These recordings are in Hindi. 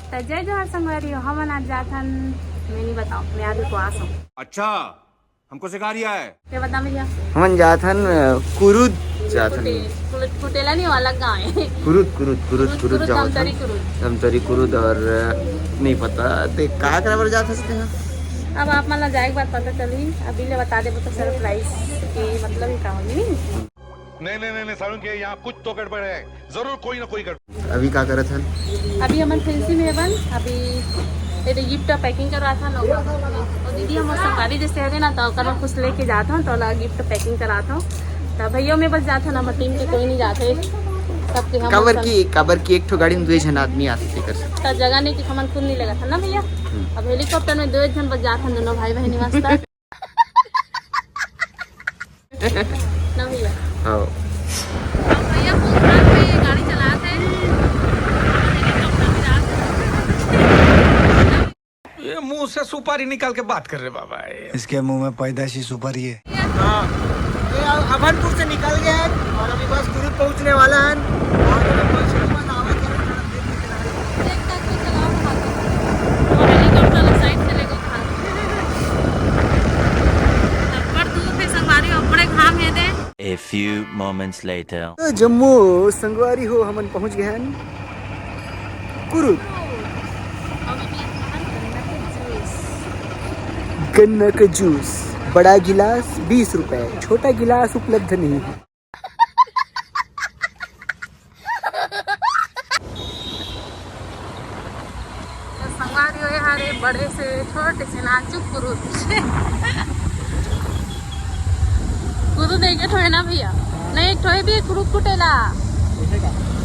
तो जय जोहार संगवारी हो हम आज जाथन मैं नहीं बताऊँ मैं आज उपवास हूँ। अच्छा हमको सिखा रिया है। क्या बता भैया? हम जाथन कुरुद जाथन कुटेला नहीं अलग गाँव है। कुरुद कुरुद कुरुद कुरुद दमतरी जाथन कुरुद। दमतरी कुरुद और नहीं पता ते का कराबर जात हसते हैं। अब आप मतलब जाए बात पता चली अभी ले बता दे तो सरप्राइज के मतलब ही काम नहीं। नहीं सारुण के यहाँ कुछ तो गड़बड़ है, जरूर कोई ना कोई गड़बड़। अभी का करत हन? अभी हम फैंसी में बन अभी ये गिफ्ट पैकिंग कर रहा था लोग और दीदी हम सरकारी जैसे है ना तो कर कुछ लेके जाता हूँ तो गिफ्ट पैकिंग कराता हूँ तो भैया में बस जाता ना टीम के कोई नहीं जाते सबके हम कबर की एक ठो गाड़ी में 2 जन आदमी आते थे कर तो जगह नहीं कि हमन खुद नहीं लगा था ना भैया। अब हेलीकॉप्टर में 2 जन बस जाते दोनों भाई बहनी वास्ता ना भैया। हां भैया में गाड़ी चलाते हैं ये मुंह से सुपारी निकाल के बात कर रहे बाबा। इसके मुंह में पैदाइशी सुपारी है। अभनपुर से निकल गए हैं और अभी बस कुरुद पहुंचने वाला है। A few moments later. Jammu संगवारी हो हमन पहुंच गए हैं कुरुद। गन्ना का जूस बड़ा गिलास 20 रुपए, छोटा गिलास उपलब्ध नहीं है। संगवारी हो हरे बड़े से छोटे से नाजुक कुरुद कुरुद एक ठोए ना भैया नहीं एक ठोए भी कुरुद कुटेला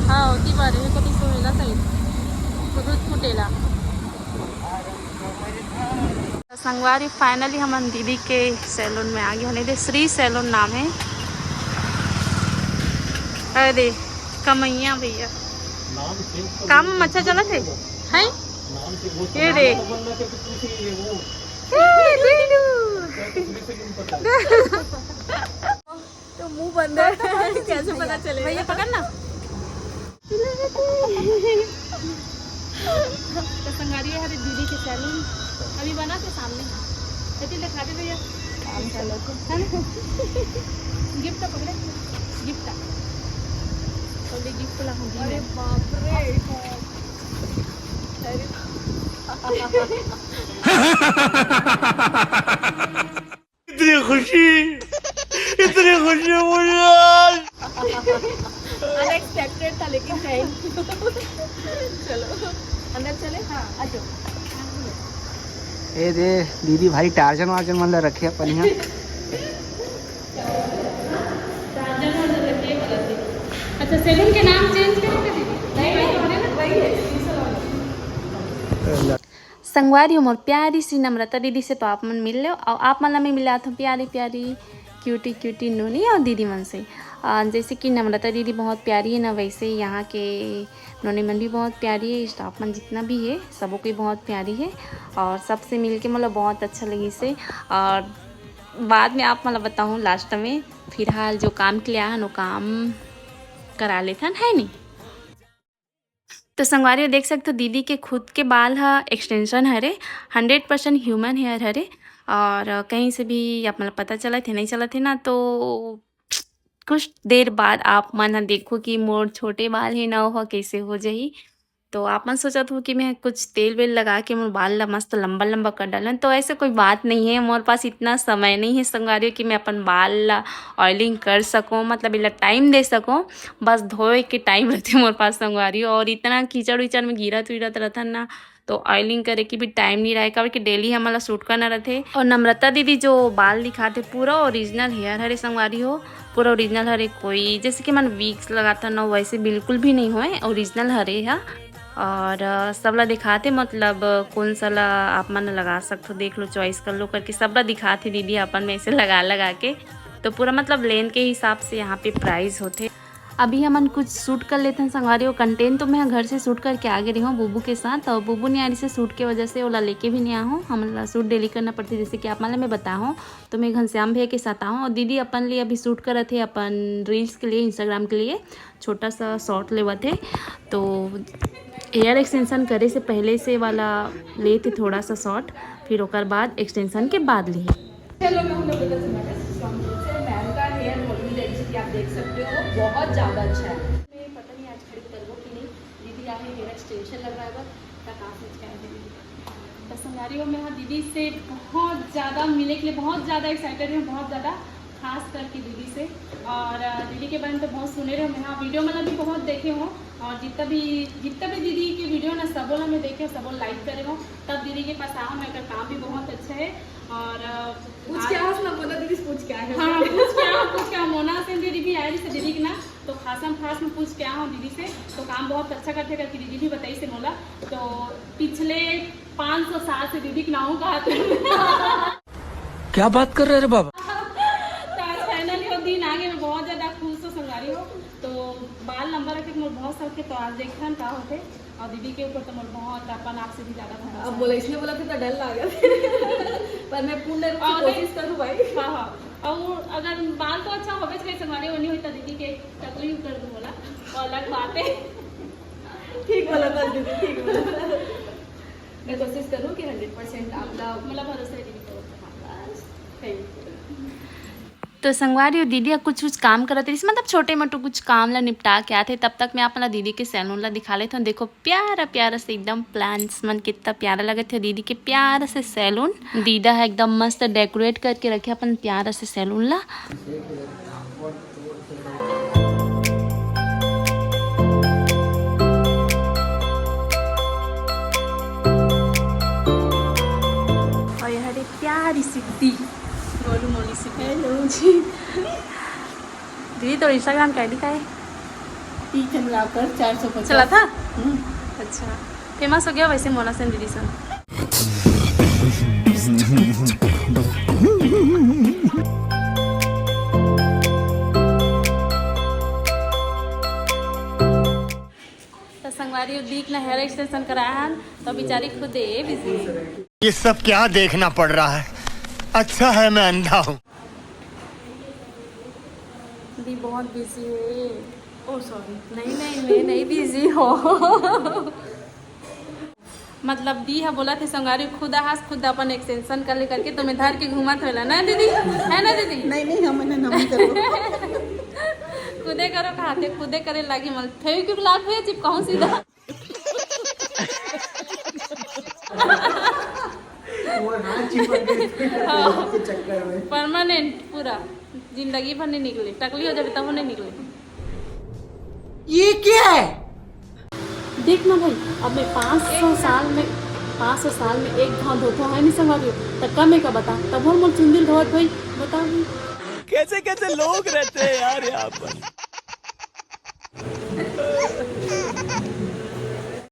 हाँ होती बार है कभी सोएला सही कुरुद कुटेला। संगवारी फाइनली हम दीदी के सैलून में आ गए होने दे श्री सैलून नाम है। अरे कमैया भैया काम अच्छा चला थे है ये रे तो मुंह बंद है कैसे पता चले भैया पकड़ना तो संगवारी है हमारे दीदी के सैलून अभी बना के सामने ऐसे दिखा दे भैया गिफ्ट पकड़े गिफ्ट तो ले गिफ्ट ला हम अरे बाप रे इतनी खुशी मुझे आज अनएक्सपेक्टेड था लेकिन चलो अंदर चले हाँ आ जाओ। ए दे दीदी भाई टार्जन वार्जन मन ला रखे अपन यहाँ। अच्छा सैलून के नाम चेंज करेंगे दीदी वही है संगवारी मोर प्यारी सी नम्रता दीदी से तो आप मन मिल लो और आप मन में मिला था प्यारी प्यारी क्यूटी नूनी और दीदी मन से जैसे कि नम्रता दीदी बहुत प्यारी है ना वैसे यहाँ के नोनी मन भी बहुत प्यारी है स्टाफ मन जितना भी है सबों की बहुत प्यारी है और सबसे मिल के मतलब बहुत अच्छा लगी से। और बाद में आप मतलब बताऊँ लास्ट में फिलहाल जो काम के लिए आया वो काम करा लेता है नहीं। तो संगवारी देख सकते हो दीदी के खुद के बाल हा एक्सटेंशन हरे 100% ह्यूमन हेयर हरे और कहीं से भी आप मतलब पता चला थे नहीं चला थे ना तो कुछ देर बाद आप मन देखो कि मोर छोटे बाल है ना हो कैसे हो जाही तो आप मन सोचा था कि मैं कुछ तेल वेल लगा के मोर बाल ला मस्त लंबा लंबा कर डालन तो ऐसे कोई बात नहीं है मोर पास इतना समय नहीं है संगवारी कि मैं अपन बाल ला ऑयलिंग कर सकूँ मतलब इला टाइम दे सकूँ बस धोए के टाइम रहते मोर पास संगवारी और इतना कीचड़ विचड़ में गिरत विरत रहता ना तो ऑयलिंग करे की भी टाइम नहीं रहे कि डेली हमारा सूट करना रहते। और नम्रता दीदी जो बाल दिखाते पूरा ओरिजिनल हेयर हरे संगवारी हो पूरा ओरिजिनल हरे कोई जैसे कि मन वीक्स लगाता ना वैसे बिल्कुल भी नहीं होए ओरिजिनल हरे है और सबला दिखाते मतलब कौन सा ला आप मन लगा सकते हो देख लो चॉइस कर लो करके सबला दिखाते दीदी अपन में से लगा के तो पूरा मतलब लेंथ के हिसाब से यहाँ पे प्राइस होते। अभी हमन कुछ शूट कर लेते हैं संगवारी और कंटेंट तो मैं घर से शूट करके आ गई हूँ बुबू के साथ और बुबू नहीं आ रही से शूट की वजह से ओला लेके भी नहीं आ हूँ हम शूट डेली करना पड़ती जैसे कि आप मतलब मैं बताऊँ तो मैं घनश्याम भैया के साथ आऊँ और दीदी अपन लिए अभी शूट कर रहे थे अपन रील्स के लिए इंस्टाग्राम के लिए छोटा सा शॉर्ट लेवा थे तो हेयर एक्सटेंशन करे से पहले से वाला ले थे थोड़ा सा शॉर्ट, फिर ओकर बाद एक्सटेंशन के बाद लिए। हेलो, मैं हूं नवनीता से। मैम का हेयर मॉडल जैसे कि आप देख सकते हो बहुत ज़्यादा अच्छा है। मैं पता नहीं आज खरीद करबो कि नहीं। दीदी यहाँ हेयर एक्सटेंशन लग रहा है कहाँ सोच के आए दीदी। तो संगारियों में हाँ दीदी से बहुत ज़्यादा मिलने के लिए बहुत ज़्यादा एक्साइटेड हूँ, बहुत ज़्यादा खास करके दीदी से। और दीदी के बारे में तो बहुत सुने रहे मैं, हाँ वीडियो मतलब भी बहुत देखे हो, और जितना भी दीदी की वीडियो ना सबों मैं देखे सबों लाइक करे हो, तब दीदी के पास आओ। मेरा काम भी बहुत अच्छा है। और पूछ क्या ना बोला दीदी, पूछ क्या है? हाँ पूछ क्या मोना से दीदी भी आए जैसे दीदी के ना, तो खास में पूछ क्या हूँ दीदी से। तो काम बहुत अच्छा करते करके दीदी भी बताई से मोला। तो पिछले 500 साल से दीदी के नाम कहा क्या बात कर रहे रे बाबा? दिन आगे मैं बहुत ज़्यादा खुश हो संगारी हो। तो बाल लंबा रखे मोर बहुत शौक है, तो आज देखा का होते। और दीदी के ऊपर तो मोर बहुत अपन आपसे भी ज़्यादा भरोसा। अब बोला इसलिए बोला तो डर लगा पर मैं पूर्ण रूप से कोशिश करूँ भाई। हाँ और अगर बाल तो अच्छा होगा चाहिए संगारी होनी हुई तो दीदी के तकलीफ कर दूँ बोला, और अलग बात है। ठीक बोला था दीदी, ठीक बोला। मैं कोशिश करूँ कि 100% आपका मतलब भरोसा है दीदी को। तो संगवारी और दीदी कुछ काम करते रही, मतलब छोटे मोटे कुछ काम ला निपटा के आते। तब तक मैं अपना दीदी के सैलून ला दिखा लेती हूँ। देखो प्यारा प्यारा से एकदम प्लांट्स मन कितना प्यारा लगे थे। दीदी के प्यारा से सैलून दीदा है एकदम मस्त डेकोरेट करके रखे अपन प्यारा से सैलून ला। और यहाँ एक प्यारी सी दी गोलू मोली से। हेलो जी दीदी, तो इंस्टाग्राम का आईडी का है? चंद्राकर 450 चला था। अच्छा फेमस हो गया वैसे मोना सेन दीदी से। तो संगवारी दीक ना हेयर एक्सटेंशन कराया है, तो बेचारी खुद बिजी। ये सब क्या देखना पड़ रहा है? अच्छा है मैं अंधा हूँ। दी बहुत बिजी है। ओह सॉरी, नहीं मैं नहीं बिजी हो। मतलब दी है बोला थे संगारी खुद खुद अपन एक्सटेंशन कर ले करके तुम्हें धर के घुमा था ना दीदी, है ना दीदी? नहीं हम नहीं करो। खुदे करो खाते खुदे करे लागी मल थे क्यों लाग हुए चिपकाऊं सीधा। परमानेंट पूरा जिंदगी भर नहीं निकले, टकली हो जाए तब नहीं निकले। ये क्या है? देख ना भाई, अब मैं 500 साल में एक घाव धोता है नहीं संभालियो तब कम का बता, तब और मोर चुंदिल धोत भाई बता। कैसे कैसे लोग रहते हैं यार यहाँ पर।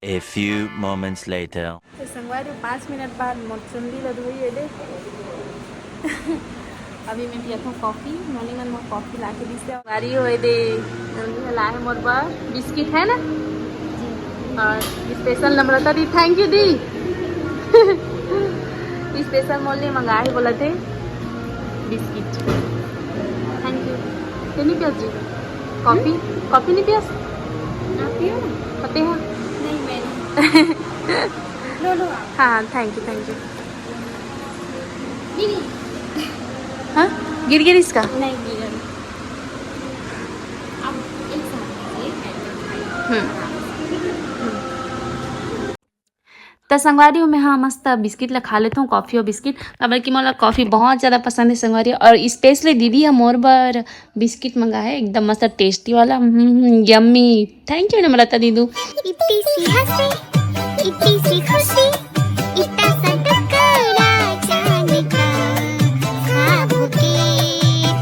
A few moments later. तो संगवारी 5 मिनट बाद मोर चुंदिल धोई है दे। अभी मैं पिया था कॉफ़ी, मॉर्निंग में मोर कॉफ़ी ला के दी से गाड़ी होए दे जल्दी ला है मोर बार बिस्किट है ना और स्पेशल नम्रता दी, थैंक यू दी। स्पेशल मोल ने मंगाए बोला थे बिस्किट, थैंक यू। तो नहीं पियास जी कॉफ़ी नहीं पियास? आप पियो ना। पते हैं? नहीं मैं लो हाँ थैंक यू। हाँ गिर इसका नहीं गिरा। अब एक साथ तो संगवारी हूँ मैं, हाँ मस्त बिस्किट ला खा लेता हूँ, कॉफ़ी और बिस्किट। खबर की मोला कॉफ़ी बहुत ज़्यादा पसंद है संगवारी, और स्पेशली दीदी है मोर बार बिस्किट मंगा है एकदम मस्त टेस्टी वाला, यम्मी। थैंक यू नम्रता दीदू। इतनी सी हंसी, इतनी सी खुशी, इतना सा टकरा जाने का, ख्वाबों के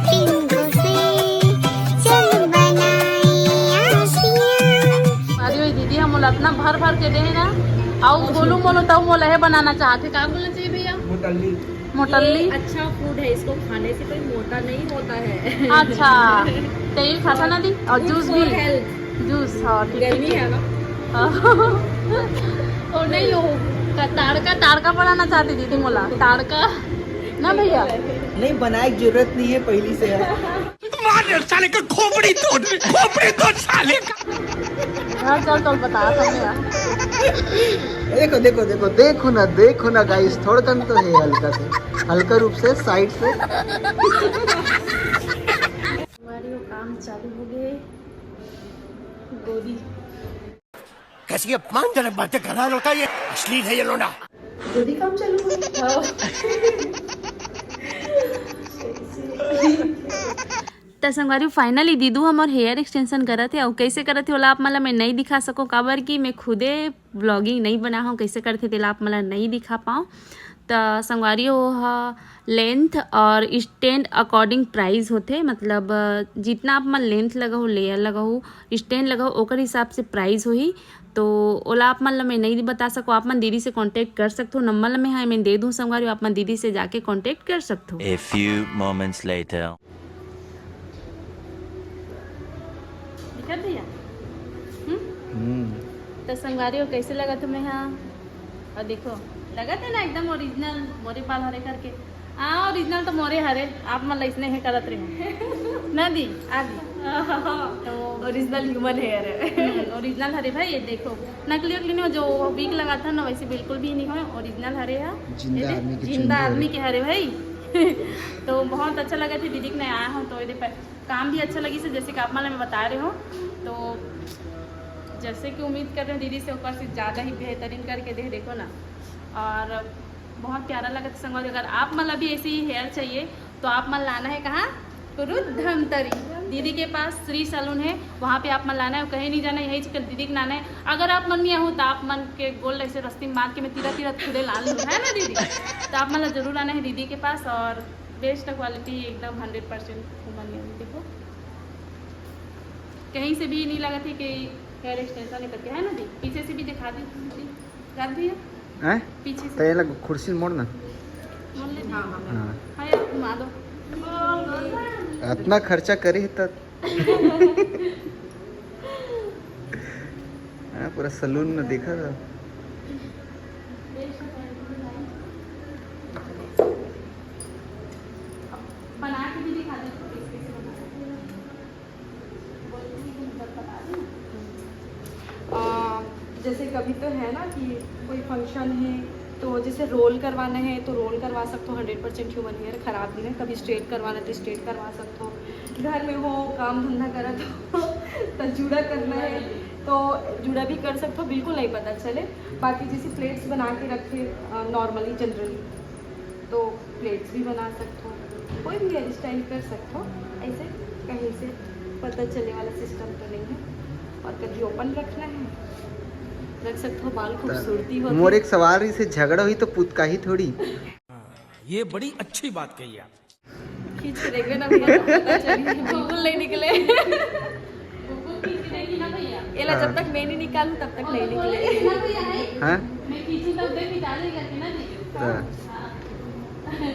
पिंजों से चल बनाई आशियाँ। अरे दीदी हम मोला इतना भर के दे ना, आओ बोलू मोलो तब मोला है बनाना चाहते, क्या बोलना चाहिए भैया? मोटल्ली अच्छा फूड है, इसको खाने से कोई मोटा नहीं होता है। अच्छा तेल खाता ना दी, और जूस भी, जूस हाँ गर्मी है ना। और नहीं हो ताड़का बनाना चाहती दीदी मोला, ताड़का ना भैया नहीं बनाए की जरूरत नहीं है पहली से है। मार साले का खोपड़ी तोड़ साले का। हाँ चल बता सकते देखो देखो देखो देखो ना गाइस, थोड़ा तो है हल्का से, हल्का रूप से साइड से। हमारे वो काम चालू हो गए। गोदी कैसी अपमानजनक बातें कर रहा है लड़का, ये अश्लील है ये लोना। गोदी काम चालू हो त संगवारी फाइनली दीदू हमार हेयर एक्सटेंशन करत है। और कैसे करत है ओला आप मला मैं नहीं दिखा सको, काबर कि मैं खुदे ब्लॉगिंग नहीं बना हूँ। कैसे करते तेला आप मला नहीं दिखा पाऊँ। तो संगवारी वो लेंथ और स्टैंड अकॉर्डिंग प्राइस होते, मतलब जितना आप मन लेंथ लगाओ, लेयर लगाओ, स्टैंड लगाओ, ओकर हिसाब से प्राइस होही। तो ओला आप मन ला मैं नहीं बता सको, आप मन दीदी से कांटेक्ट कर सकते हो। नंबर ला मैं दे दूँ संगवारी, आप मन दीदी से जाके कांटेक्ट कर सकते हो। A few moments later. दिक्कत भैया तो संगवारी हो कैसे लगा तुम्हें? हाँ और देखो लगा था ना एकदम ओरिजिनल मोरे बाल हरे करके। हाँ ओरिजिनल तो मोरे हरे, आप मतलब इसने है करत रहे ना दी आदि तो ओरिजिनल ह्यूमन हेयर है। ओरिजिनल हरे भाई। ये देखो नकली वकली नहीं हो, जो वीक लगा था ना वैसे बिल्कुल भी नहीं हो, ओरिजिनल हरे है, जिंदा आदमी के हरे भाई। तो बहुत अच्छा लगा थी दीदी के नहीं आया हूँ तो ये काम भी अच्छा लगी से, जैसे कि आप मैं बता रहे हो। तो जैसे कि उम्मीद कर रहे हैं दीदी से ऊपर से ज़्यादा ही बेहतरीन करके दे, देखो ना। और बहुत प्यारा लगा था संगवारी। अगर आप मतलब भी ऐसे ही हेयर चाहिए तो आप मन लाना है कहाँ? धमतरी दीदी के पास श्री सैलून है, वहाँ पे आप मन लाना है, कहीं नहीं जाना है, यही चक्कर दीदी के लाना है। अगर आप मन में हो तो आप मन के गोल ऐसे रस्ते मार के मैं तीरा तीरा खुदे ला लूँ, है ना दीदी? तो आप मतलब ज़रूर आना है दीदी के पास। और बेस्ट क्वालिटी एकदम 100% देखो, कहीं से भी नहीं लगा थी कि हेयर एक्सटेंशन करके, है ना दी? पीछे से भी दिखा दी कर दी है पीछे से। तो ये लग कुर्सी मोड़ ना, मोड़ ले। हाँ हाँ यार घुमा दो। इतना खर्चा करे तो पूरा सलून में देखा था। बना के भी दिखा दो। जैसे कभी तो है ना कि कोई फंक्शन है तो जैसे रोल करवाना है तो रोल करवा सकते हो, 100% ह्यूमन हेयर, ख़राब नहीं है। कभी स्ट्रेट करवाना तो स्ट्रेट करवा सकते हो। घर में हो काम धंधा करा तो जूड़ा करना है तो जूड़ा भी कर सकते हो, बिल्कुल नहीं पता चले। बाकी जैसे प्लेट्स बना के रखे नॉर्मली जनरली तो प्लेट्स भी बना सकते हो, कोई भी हेयर स्टाइल कर सकते हो। ऐसे कहीं से पता चलने वाला सिस्टम तो नहीं है। और कभी ओपन रखना है रख सकते हो, बाल खूबसूरती होती है। मोर एक सवाल से झगड़ा हुई तो पुतका ही थोड़ी। ये बड़ी अच्छी बात कही आप। खींच के देखना भैया, पता चलिए बिल्कुल नहीं निकले। एला जब तक मैं नहीं निकालूं तब तक नहीं निकले। हाँ मैं पीछे तब देख निकाले करके ना दी।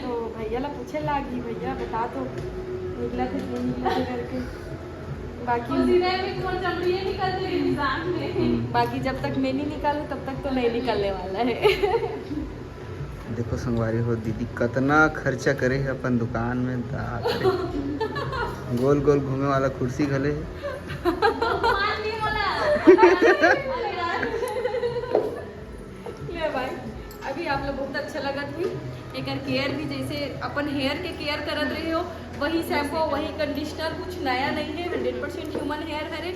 तो भैया ला पूछे लागी, भैया बता तो निकला था क्यों निकला करके। बाकी जब तक मैं नहीं निकालूं तब तक तो नहीं निकलने वाला है। देखो संगवारी हो दीदी कितना खर्चा करे है अपन दुकान में, गोल गोल घूमे वाला कुर्सी घले है। ले भाई अभी आप लोग बहुत अच्छा लगा थी। एक केयर भी जैसे अपन हेयर के केयर करत रहे हो, वही शैम्पू वही कंडीशनर, कुछ नया नहीं है। 100% ह्यूमन हेयर है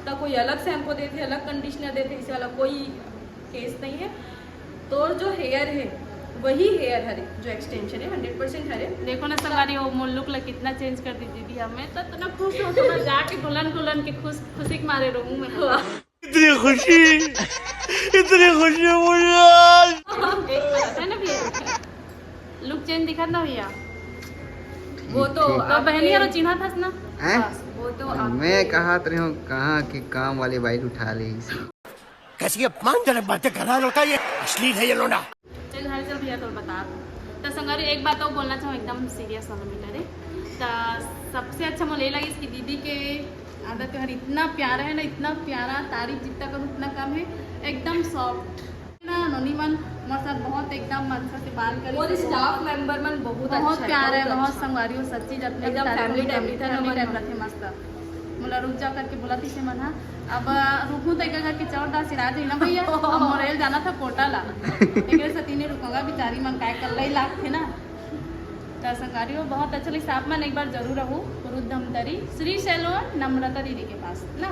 तो कोई अलग शैम्पू देते अलग कंडीशनर देते, इसे वाला कोई केस नहीं है। तो जो हेयर है वही हेयर हरे, जो एक्सटेंशन है 100% हरे। देखो ना संगवारी वो मोल लुक ला कितना चेंज कर दी दीदी। हमें तो इतना खुश हो तो मैं जाके दुल्हन के खुशी के मारे रहूं मैं। इतनी खुशी मुझे एक है ना भैया लुक चेंज दिखा ना भैया। वो तो बहनी यार चिन्हा था ना। हैं? वो तो मैं कहा रही हूँ कहाँ की काम वाली बाइक उठा ले इसे। कैसी अपमानजनक बातें कर रहा है लड़का, ये अश्लील है ये लोना। चल घर चल भैया तो बता तो संगवारी एक बात और बोलना चाहूँ एकदम सीरियस वाला मैटर है। तो सबसे अच्छा मुझे लगी इसकी दीदी के आदत है, इतना प्यारा है ना, इतना प्यारा, तारीफ जितना करूँ उतना कम है। एकदम सॉफ्ट ना नोनीमन हमारे साथ बहुत एकदम मन से बात करी। और स्टाफ मेंबर मन बहुत अच्छा प्यारा है, बहुत संगवारी सच्ची जब एकदम फैमिली टाइप था ना, फैमिली टाइप रखे मस्त। मुला रुक जा करके बोला थी से मन। हाँ अब रुकूं तो एक किचौड़ दा सिरा जी ना भैया अब मोरेल जाना था कोटा ला एक सती नहीं रुकूंगा बेचारी मन काय कर लई लाख थे ना तो संगारियों बहुत अच्छा लगी आप मन एक बार जरूर रहूँ कुरुद धमतरी श्री सैलून नम्रता दीदी के पास ना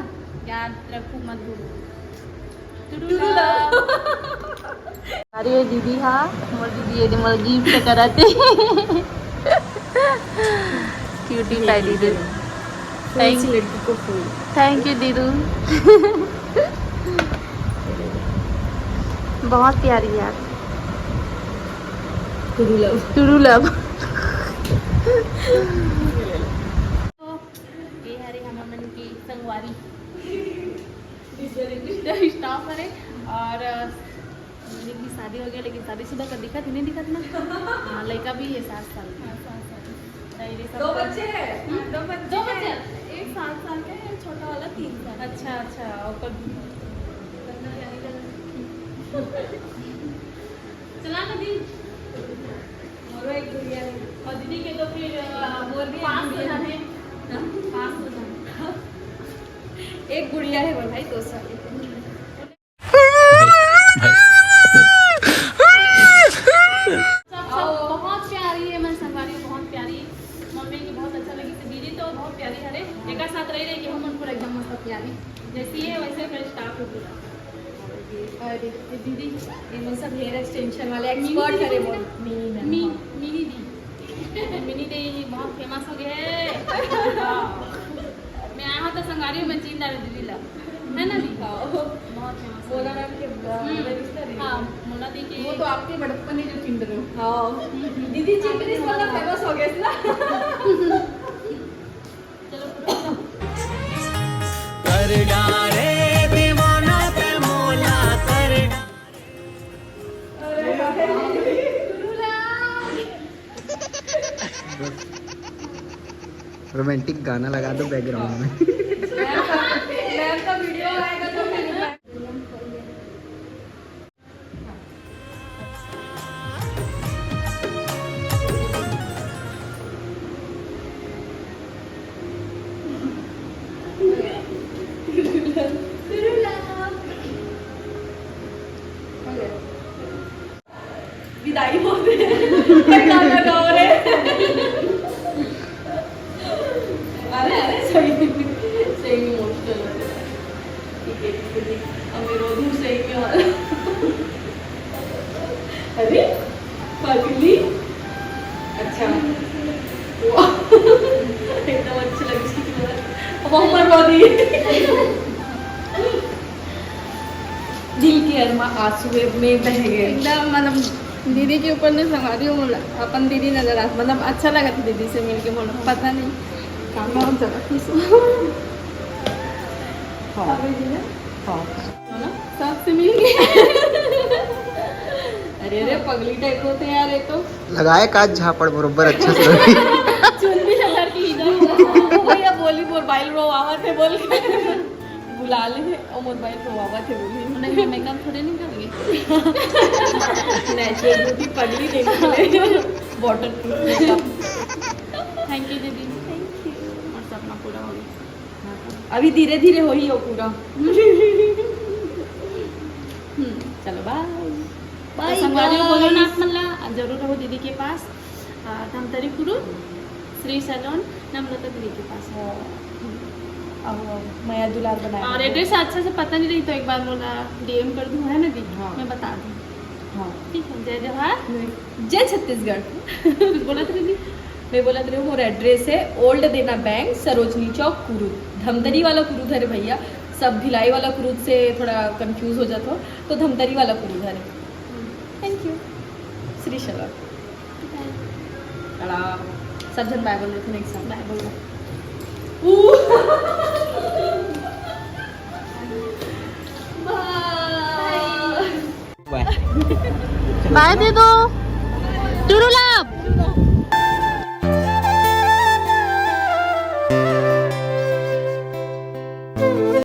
याद रखू मत भूलो अरे दीदी हाँ मोर दीदी ये मोर गिफ्ट कराते क्यूटी पाई दीदी लड़की को फूल थैंक यू दीदू बहुत प्यारी यार टू लव ये हरे हमन की संगवारी स्टाफ हरे और मेरी भी शादी हो गया लेकिन शादीशुदा का दिखा थी नहीं दिखा था ना हाँ लड़का भी है 7 साल का 2 बच्चे हैं 2 दो बच्चे एक 7 साल का है छोटा वाला 3 साल अच्छा अच्छा और चला ना दी और एक गुड़िया है और दीदी के तो फिर और भी 5 जन है 5 जन एक गुड़िया है वो भाई 2 साल की बहुत प्यारी है मैं संगारी बहुत प्यारी मम्मी की बहुत अच्छा लगी तो दीदी तो बहुत प्यारी हरे एक साथ रही रही कि हम उनको एकदम मस्त प्यारी जैसी है वैसे फिर स्टाफ है पूरा और ये दीदी ये सब हेयर एक्सटेंशन वाले एक्सपर्ट है वो मिनी दी बहुत फेमस हो गए है मैं आया था संगारी में चीन डाली दीदी ला है ना दी बहुत फेमस मोना मैम के हाँ मोना दी के वो तो आपके बड़प्पन ही जो चिंड रहे हो हाँ दीदी चिंडरी वाला फेमस हो गया ना चलो कर डारे दीवाना पे मोला कर रोमांटिक गाना लगा दो बैकग्राउंड में मैम का वीडियो आएगा तो फिर विदाई हो रही है गाना गा रहे अरे सही इमोशनल हो रहा है ठीक है अब मैं रो दूँ सही क्या अरे पगली अच्छा वाह एकदम अच्छी लगी मोहम्मद मोदी दिल के अरमा आंसू में बह गए एकदम मतलब दीदी के ऊपर ने संगारी हूँ अपन दीदी नजर आ मतलब अच्छा लगा था दीदी से मिलके बोला पता नहीं काम बहुत ज़्यादा खुश हो ना सबसे मिल गए अरे अरे पगली टाइप होते हैं यार ये तो लगाए काज झापड़ बरोबर अच्छे से चुन्नी लगा के इधर भैया बोली मोबाइल रोवावा थे बोल के बुला ले और मोबाइल रोवावा थे बोली नहीं मेकअप थोड़े नहीं करेंगे नेचुरल ब्यूटी पगली देखने water proof makeup thank you दीदी थैंक यू और सपना पूरा हो गया अभी धीरे धीरे हो ही हो पूरा चलो बाय संगवारी बोलो ना मल्ला जरूर रहो दीदी के पास धमतरी कुरु श्री सैलून नम्रता दीदी के पास मैं दुलार बनाया और एड्रेस अच्छा से पता नहीं रही तो एक बार बोला डीएम कर दूँ है ना दीदी हाँ। मैं बता दूँ हाँ ठीक है जय जवाहर जय छत्तीसगढ़ बोला था दीदी मैं बोला रही हूँ मोर एड्रेस है ओल्ड देना बैंक सरोजनी चौक कुरुद धमतरी वाला कुरुद है रे भैया सब भिलाई वाला कुरुद से थोड़ा कंफ्यूज हो जाता हो तो धमतरी वाला कुरुद है थैंक यू श्री शला सब जन बाय बोल रहे थे नेक्स्ट टाइम बाय बोलो बाय बाय दे दो टुरुला